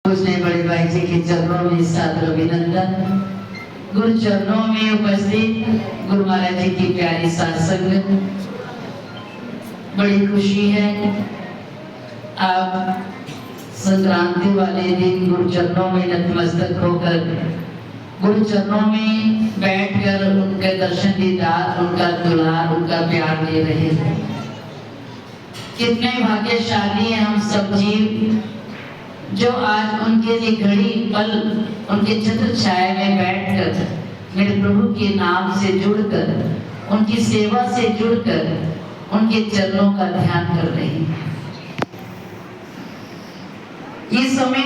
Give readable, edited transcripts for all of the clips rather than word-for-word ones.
पूजने बड़े भाई जी के चरणों में सादर अभिनंदन। गुरु चरणों में उपस्थित गुरु महाराज जी की प्यारी सत्संग, बड़ी खुशी है आप संक्रांति वाले दिन गुरु चरणों में नतमस्तक होकर, गुरु चरणों में बैठकर उनके दर्शन दीदार, उनका दुलार, उनका प्यार ले रहे हैं। कितने भाग्यशाली हैं हम सब जीव जो आज उनके लिए घड़ी पल उनके छत्र छाया में बैठकर मेरे प्रभु के नाम से जुड़कर, उनकी सेवा से जुड़कर उनके चरणों का ध्यान कर रहे हैं। ये समय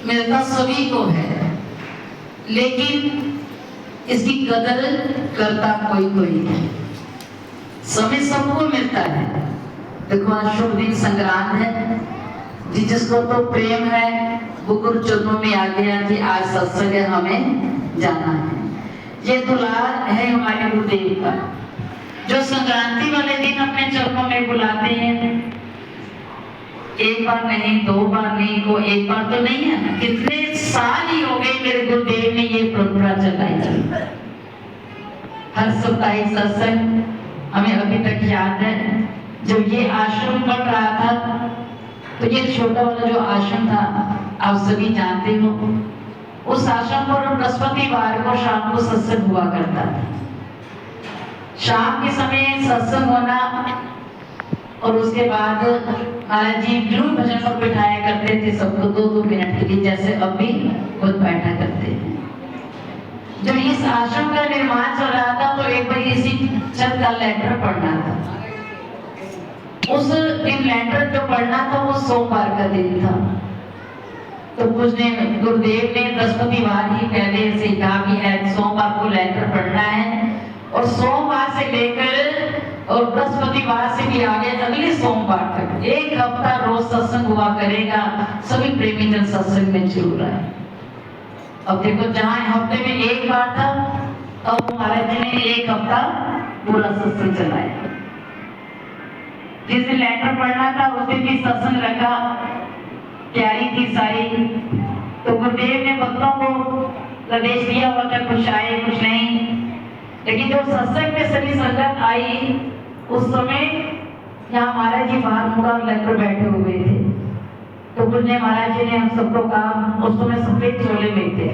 मिलता सभी को है, लेकिन इसकी कदर करता कोई नहीं। समय सबको मिलता है। देखो आज शुभ दिन संक्रांत है, जिसको तो प्रेम है वो गुरु चरणों में आ गया कि आज सत्संग है, हमें जाना है। ये दुलार है हमारे गुरुदेव का, जो संक्रांति वाले दिन अपने चरणों में बुलाते हैं। एक बार नहीं, दो बार नहीं, को एक बार तो नहीं है ना, कितने साल ही हो गए मेरे गुरुदेव ने ये परंपरा चलाई। हर सप्ताह सत्संग हमें अभी तक याद है। जब ये आश्रम बन रहा था तो ये छोटा वाला जो आश्रम था आप सभी जानते हो, उस आश्रम पर बृहस्पतिवार को शाम को सत्संग हुआ करता था। शाम के समय सत्संग होना और उसके बाद महाराज जी गुरु भजन पर बिठाया करते थे सबको 2-2 मिनट के लिए, जैसे अब भी खुद बैठा करते हैं। जब इस आश्रम का निर्माण चल रहा था तो एक बार इसी छत का लेटर पढ़ना था। उस दिन लेटर जो पढ़ना था वो सोमवार का दिन था। तो पूजने गुरुदेव ने बृहस्पतिवार ही पहले से कहा कि सोमवार को लेटर पढ़ना है, और सोमवार से लेकर और बृहस्पतिवार से भी आगे अगले सोमवार तक 1 हफ्ता रोज सत्संग हुआ करेगा। सभी प्रेमी जन सत्संग में जुड़ रहे हैं। अब देखो जहाँ हफ्ते में 1 बार था, अब महाराज जी ने 1 हफ्ता पूरा सत्संग चलाया। जिस दिन लेटर पढ़ना था उस दिन भी सत्संग रखा, तैयारी थी सारी। तो गुरुदेव ने भक्तों को निर्देश दिया हुआ था, कुछ आए कुछ नहीं, लेकिन जब सत्संग में सभी संगत आई उस समय यहाँ महाराज जी बाहर मुड़ा लेकर बैठे हुए थे। तो गुरुदेव महाराज जी ने हम सबको कहा, उस समय सफेद चोले में थे,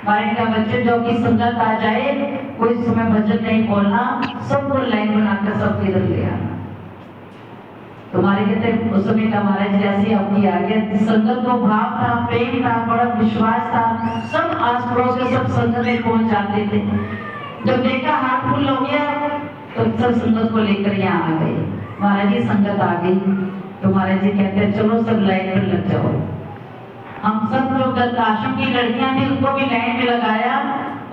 महाराज का बच्चे जो की संगत आ जाए कोई समय भजन नहीं बोलना, सबको लाइन बनाकर सब इधर ले आना। तुम्हारे कहते उस समय का महाराज जैसे अपनी आगे संगत को भाव था, प्रेम था, बड़ा विश्वास था, सब आस पड़ोस के सब संगत में पहुंच जाते थे। जब देखा हाथ फुल हो गया तो सब संगत को लेकर यहाँ आ गए। महाराज जी संगत आ गई तो महाराज जी कहते हैं चलो सब लाइन पर लग जाओ। हम सब जो आश्रम की लड़कियां थी उनको भी लाइन में लगाया,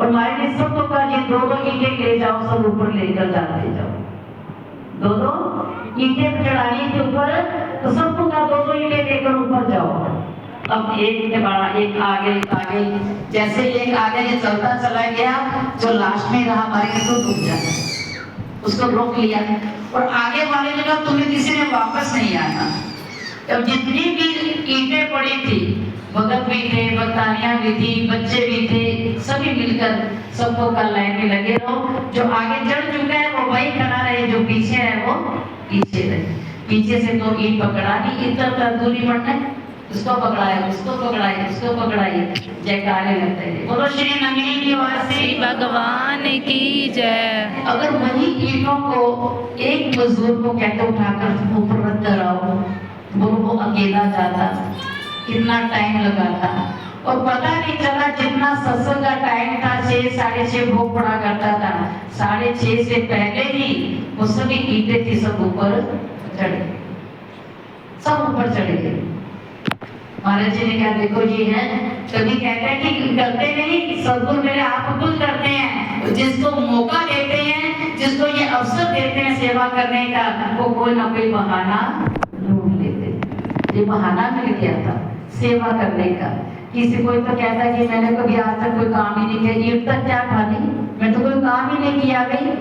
और महाराज जी सबको कहा ये 2-2 ईंटें ले जाओ, सब ऊपर लेकर जाते जाओ। 2-2 ईंटें चढ़ानी थी ऊपर, तो सबको कहा 2-2 ईंटें लेकर ऊपर जाओ। अब एक के बाद एक आगे आगे, जैसे एक आगे ये चलता चला गया, जो लास्ट में रहा हमारे को रुक जाए, उसको रोक लिया, और आगे वाले ने कहा तुम्हें किसी ने वापस नहीं आना। अब जितनी भी ईंटें पड़ी थी, भगत भी थे, भक्तानियां भी थी, बच्चे भी थे, सभी मिलकर सबको कल लाइन में लगे रहो। जो आगे चढ़ चुका है वो वही खड़ा रहे, जो पीछे है वो पीछे रहे। पीछे से तो ईंट पकड़ा नहीं, इतना दूरी बढ़ना है, उसको पकड़ाए, उसको पकड़ाए, उसको पकड़ाए, जयकारे लगते हैं। बोलो श्री नंदिनी निवासी भगवान की जय। अगर वही ईंटों को एक मजदूर को कहते उठाकर ऊपर रख कर आओ, वो अकेला जाता, कितना टाइम लगाता, और पता नहीं चला जितना सत्संग का टाइम था 6-6:30 भोग पड़ा करता था, 6:30 से पहले ही वो सभी ईंटें थी सब ऊपर चढ़े, सब ऊपर चढ़े गए। महाराज जी ने कहा देखो ये है, कभी कहते हैं कि करते नहीं, सदगुरु मेरे आप खुद करते हैं। जिसको मौका देते हैं, जिसको ये अवसर देते हैं सेवा करने का, वो कोई ना कोई बहाना ढूंढ लेते। ये बहाना मिल गया था सेवा करने का। किसी कोई तो कहता कि मैंने कभी आज तक कोई काम ही नहीं किया, ईंट तक क्या खानी, मैं तो कोई काम ही नहीं किया। गई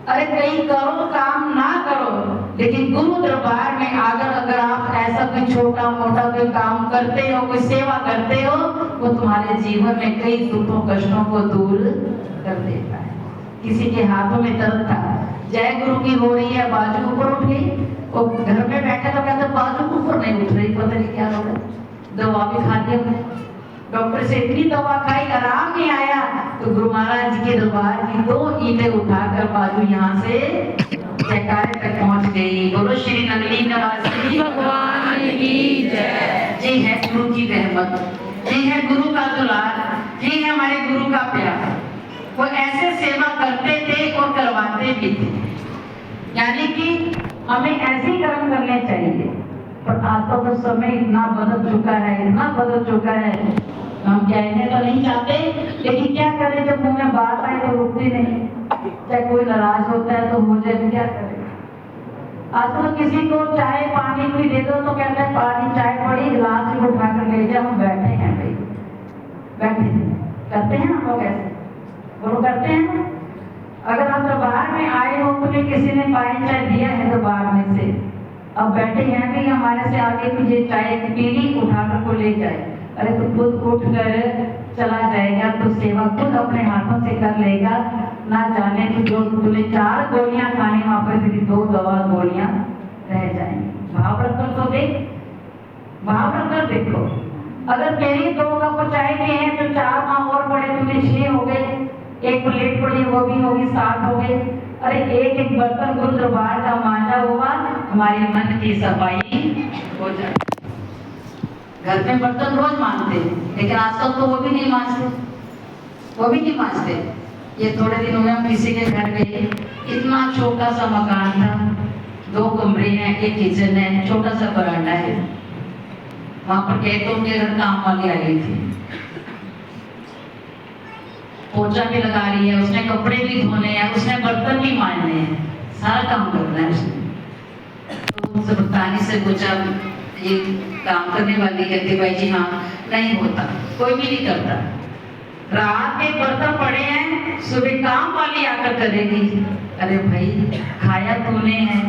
अरे कहीं करो काम ना करो, लेकिन गुरु दरबार में अगर आप ऐसा कोई छोटा मोटा कोई काम करते हो, कोई सेवा करते हो, वो तुम्हारे जीवन में कई दुखों कष्टों को दूर कर देता है। किसी के हाथों में दर्द था, जय गुरु की हो रही है, बाजू ऊपर उठ गई, वो घर में बैठे तो कहते बाजू ऊपर नहीं उठ रही, पता नहीं क्या हो रहा है। दवा भी खाते हो, डॉक्टर से इतनी दवा खाई, आराम नहीं आया, तो गुरु महाराज जी के दरबार की 2 ईंटें उठाकर बाजू यहाँ से जयकारे तक पहुंच गई। बोलो श्री नगली निवासी भगवान की जय। ये है गुरु की रहमत, ये है गुरु का दुलार, ये है हमारे गुरु का प्यार। वो ऐसे सेवा करते थे और करवाते भी थे, यानी कि हमें ऐसे कर्म करने चाहिए। पर आज तो समय इतना बदल चुका है, इतना बदल चुका है, हम कहने तो नहीं चाहते, लेकिन क्या करें, जब मुंह में बात आए तो रुकती नहीं। चाहे कोई नाराज होता है तो हो जाए, तो क्या करें। आज तो किसी को चाय पानी भी दे दो तो कहते हैं पानी चाय पड़ी, गिलास भी उठा कर ले जाओ, हम बैठे हैं भाई, बैठे करते हैं हम लोग ऐसे, वो करते हैं। अगर आप दरबार में आए हो, तुम्हें किसी ने पानी चाय दिया है दरबार में से, अब बैठे हैं कि हमारे से आगे मुझे चाय पीली उठाकर को ले जाए, अरे तो खुद उठ कर चला जाएगा तो सेवा खुद अपने हाथों से कर लेगा। ना जाने कि जो तुझे 4 गोलियां खानी, वहां पर तेरी 2 दवा गोलियां रह जाएंगी। भाव रखकर तो देख, भाव रखकर देखो, अगर तेरी 2 कप चाय के हैं तो 4 माह और पड़े, तुम्हें 6 हो गए, 1 प्लेट पड़ी वो भी होगी 7 हो गए। अरे एक बर्तन गुरु दरबार का मांझा हुआ, हमारे मन की सफाई हो जाए। घर में बर्तन रोज मांजते हैं, लेकिन आजकल तो वो भी नहीं मांजते, वो भी नहीं मांजते। ये थोड़े दिनों में हम किसी के घर गए, इतना छोटा सा मकान था, 2 कमरे हैं, 1 किचन है, छोटा सा बरामदा है। वहां पर गए तो उनके घर काम वाली आई थी, पोछा भी लगा रही है, उसने कपड़े भी धोने हैं, उसने बर्तन भी मांजने हैं, सारा काम करना है उसने। तो उनसे बताने से पूछा, ये काम करने वाली कहती भाई जी हाँ, नहीं होता, कोई भी नहीं करता, रात के बर्तन पड़े हैं, सुबह काम वाली आकर करेगी। अरे भाई खाया तूने है,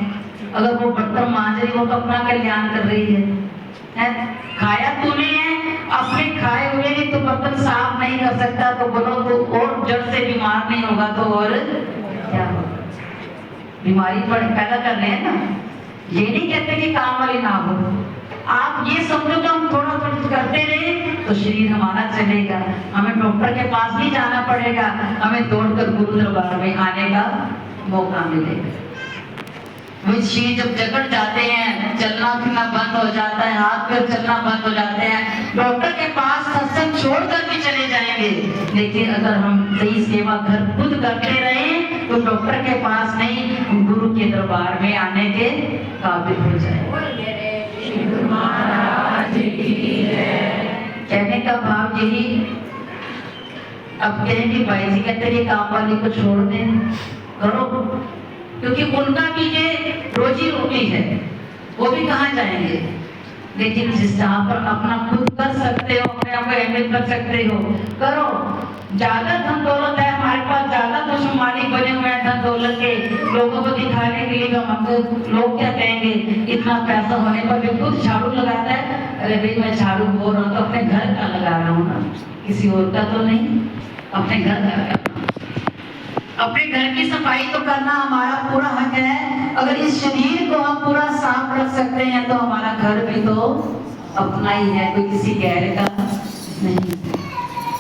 अगर वो बर्तन मांज रही वो तो अपना कल्याण कर रही है? खाया तूने है, अपने खाए हुए नहीं तो बर्तन साफ नहीं कर सकता, तो बोलो तो और जड़ से बीमार नहीं होगा तो और क्या होगा। बीमारी पैदा कर रहे हैं ना। ये नहीं कहते कि काम वाली ना हो, आप ये समझो कि हम थोड़ा थोड़ा करते रहे तो शरीर हमारा चलेगा, हमें डॉक्टर के पास नहीं जाना पड़ेगा, हमें दौड़कर गुरु दरबार में आने का मौका मिलेगा। वो शरीर जब जकड़ जाते हैं, चलना फिरना बंद हो जाता है, हाथ पैर चलना बंद हो जाते हैं, डॉक्टर के पास सत्संग छोड़कर भी चले जाएंगे, लेकिन अगर हम सही सेवा घर खुद करते रहे तो डॉक्टर के पास नहीं, गुरु के दरबार में आने के काबिल हो जाए। कहने का भाव यही, अब कहेंगे भाई जी कहते हैं काम वाली को छोड़ दें, करो, क्योंकि उनका भी ये रोजी रोटी है, वो भी कहाँ जाएंगे। लेकिन जिस जहाँ पर अपना खुद कर सकते हो, अपने आप को अहमियत कर सकते हो, करो। ज्यादा धन दौलत है हमारे पास, ज्यादा तो मालिक बने हुए हैं धन दौलत के, लोगों को दिखाने के लिए लोग क्या कहेंगे, इतना पैसा होने पर भी खुद झाड़ू लगाता है। अरे भाई मैं झाड़ू बोल रहा हूँ तो अपने घर का लगा रहा हूँ ना, किसी और का तो नहीं, अपने घर का। अपने घर की सफाई तो करना हमारा पूरा हक है। अगर इस शरीर को हम पूरा साफ रख सकते हैं तो हमारा घर भी तो अपना ही है, कोई किसी गैर का नहीं।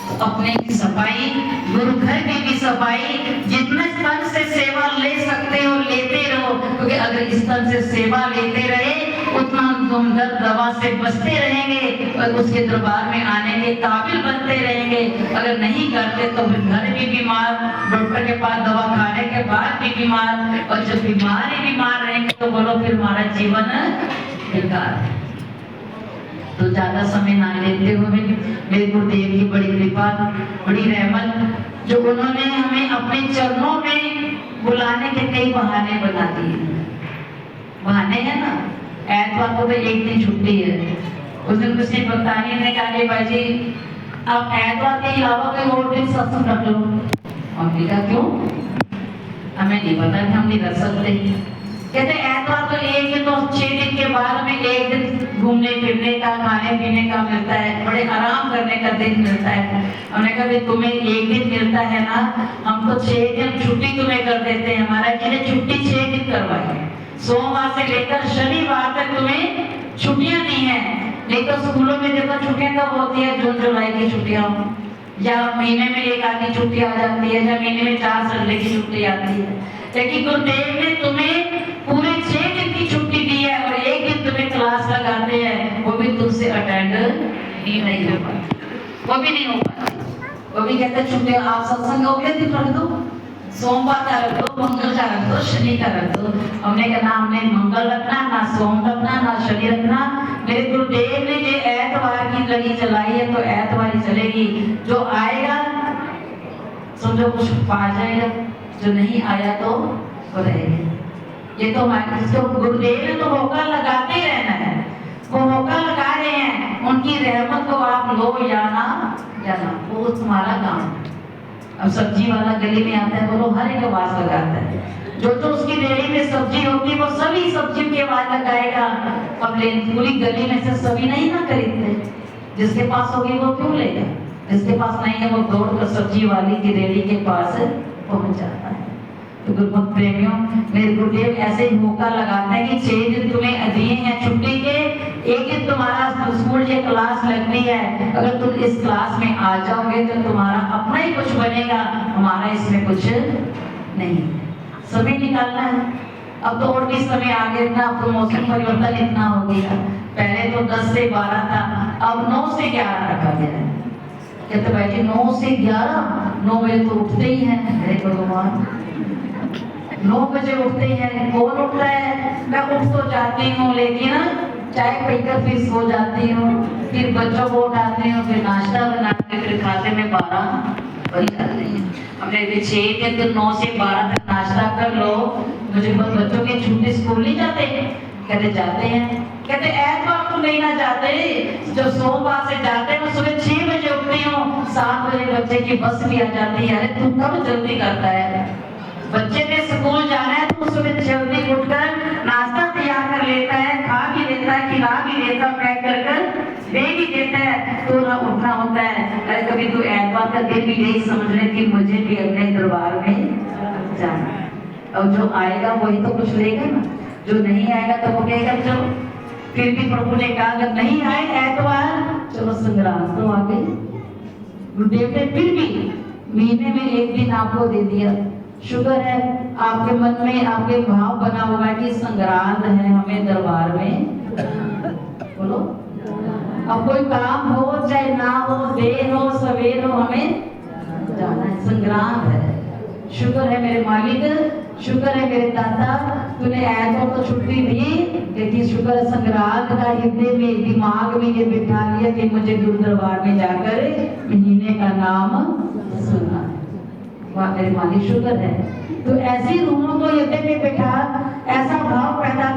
तो अपने की सफाई, गुरु घर की भी सफाई, जितने तन से सेवा ले सकते हो लेते रहो, क्योंकि अगर इस तन से सेवा लेते रहे उतना तुम दवा से बचते रहेंगे और उसके दरबार में आने के काबिल बनते रहेंगे। अगर नहीं करते तो फिर घर भी बीमार, डॉक्टर के पास दवा खाने के बाद भी बीमार, और जब बीमार रहेंगे तो बोलो फिर हमारा जीवन बेकार है। तो ज्यादा समय ना लेते हुए मेरे गुरुदेव की बड़ी कृपा, बड़ी रहमत, जो उन्होंने हमें अपने चरणों में बुलाने के कई बहाने बना दिए। बहाने है ना, ऐतवार को तो एक दिन छुट्टी है, उस दिन किसी भक्तानी ने कहा कि भाई जी आप ऐतवार के अलावा कोई और दिन सत्संग रख लो। हमने कहा क्यों, हमें नहीं पता कि हम नहीं रख सकते। कहते ऐतवार तो एक दिन, तो 6 दिन के बाद हमें एक दिन घूमने फिरने का, खाने पीने का मिलता है, बड़े आराम करने का दिन मिलता है। हमने कहा तुम्हें एक दिन मिलता है ना, हम तो 6 दिन छुट्टी तुम्हें कर देते हैं। महाराज जी ने छुट्टी 6 दिन करवाई, सोमवार से लेकर शनिवार तक तुम्हें छुट्टियां दी हैं। नहीं तो स्कूलों में देखो छुट्टियां कब होती है, जून जुलाई की छुट्टियां, या महीने में एक आधी छुट्टी आ जाती है, या महीने में 4 संडे की छुट्टी आती है। लेकिन गुरुदेव ने तुम्हें पूरे 6 दिन की छुट्टी दी है और एक दिन तुम्हें क्लास लगाते हैं, वो भी तुमसे अटेंड ही नहीं हो पाती, वो भी नहीं हो पाती। वो भी कहते छुट्टी आप सत्संग अगले दिन रख दो, सोमवार का रख दो, मंगल का रख दो, शनि का रख दो। हमने कहा ना, हमने मंगल रखना, ना सोम रखना, ना शनि रखना। मेरे गुरुदेव ने ये ऐतवार की लड़ी चलाई है तो ऐतवार ही चलेगी। जो आएगा समझो कुछ पा जाएगा, जो नहीं आया तो वो रहेगा। ये तो हमारे गुरुदेव ने तो होकर लगाते ही रहना है, वो होकर लगा रहे हैं। उनकी रहमत को आप लो या ना, वो तुम्हारा काम है। अब सब्जी वाला गली में आता है, बोलो हर एक आवाज लगाता है, जो उसकी रेहड़ी में सब्जी होती है वो सभी सब्जी की आवाज लगाएगा। अब पूरी गली में से सभी नहीं ना खरीदते, जिसके पास होगी वो क्यों लेगा, जिसके पास नहीं है वो दौड़कर सब्जी वाली की रेहड़ी के पास पहुंच जाता है। तो गुरुमत प्रेमियों, मेरे गुरुदेव ऐसे ही मौका लगाते हैं कि 6 दिन तुम्हें दिए हैं छुट्टी के, एक दिन तुम्हारा स्कूल ये क्लास लगती है, अगर तुम इस क्लास में आ जाओगे तो तुम्हारा अपना ही कुछ बनेगा, हमारा इसमें कुछ नहीं। समय निकालना है। अब तो और भी समय आगे इतना, अब तो मौसम परिवर्तन इतना हो गया, पहले तो 10 से 12 था, अब 9 से 11 रखा गया है। कहते भाई जी 9 से 11, 9 बजे तो उठते ही हैं, हे भगवान 9 बजे उठते हैं। कौन उठता है? मैं उठ तो जाती हूँ, लेकिन चाय पीकर फिर सो जाती हूँ, फिर बच्चों को उठाती हूँ, फिर नाश्ता बनाते, फिर खाते में 12 बज जाते हैं। हमने 6 दिन तो 9 से 12 तक नाश्ता कर लो। मुझे बच्चों के छुट्टी स्कूल नहीं जाते? कहते जाते हैं। कहते ऐतवार को नहीं ना जाते, जो सोमवार से जाते हैं सुबह 6 बजे उठती हूँ, 7 बजे बच्चे की बस भी आ जाती है। अरे तू कब जल्दी करता है? बच्चे ने स्कूल जाना है तो सुबह जल्दी उठकर नाश्ता तैयार कर लेता है, खा भी लेता है, खिला भी लेता है, पैक कर दे भी देता है, तो ना उठना होता है। अरे कभी तो ऐतवार का दिन भी यही समझ ले कि मुझे भी अपने दरबार में जाना है, और जो आएगा वही तो कुछ लेगा ना, जो नहीं आएगा तो वो कहेगा चलो। फिर भी प्रभु ने कहा अगर नहीं आए ऐतवार, चलो संग्राम तो आ गई। गुरुदेव ने फिर भी महीने में एक दिन आपको दे दिया। शुक्र है आपके मन में आपके भाव बना होगा कि संग्रांत है, हमें दरबार में बोलो। अब कोई काम हो चाहे ना हो, देर हो सवेर हो, हमें जाना है, संग्रांत है। शुक्र है मेरे मालिक, शुक्र है मेरे दाता, तूने ऐतवार तो छुट्टी दी, लेकिन शुक्र है संग्रांत का हृदय में दिमाग में ये बिठा लिया कि मुझे गुरु दरबार में जाकर महीने का नाम सुनना है। वाह मेरे मालिक शुक्र है। तो ऐसी रूहों को हृदय में बिठा, ऐसा भाव पैदा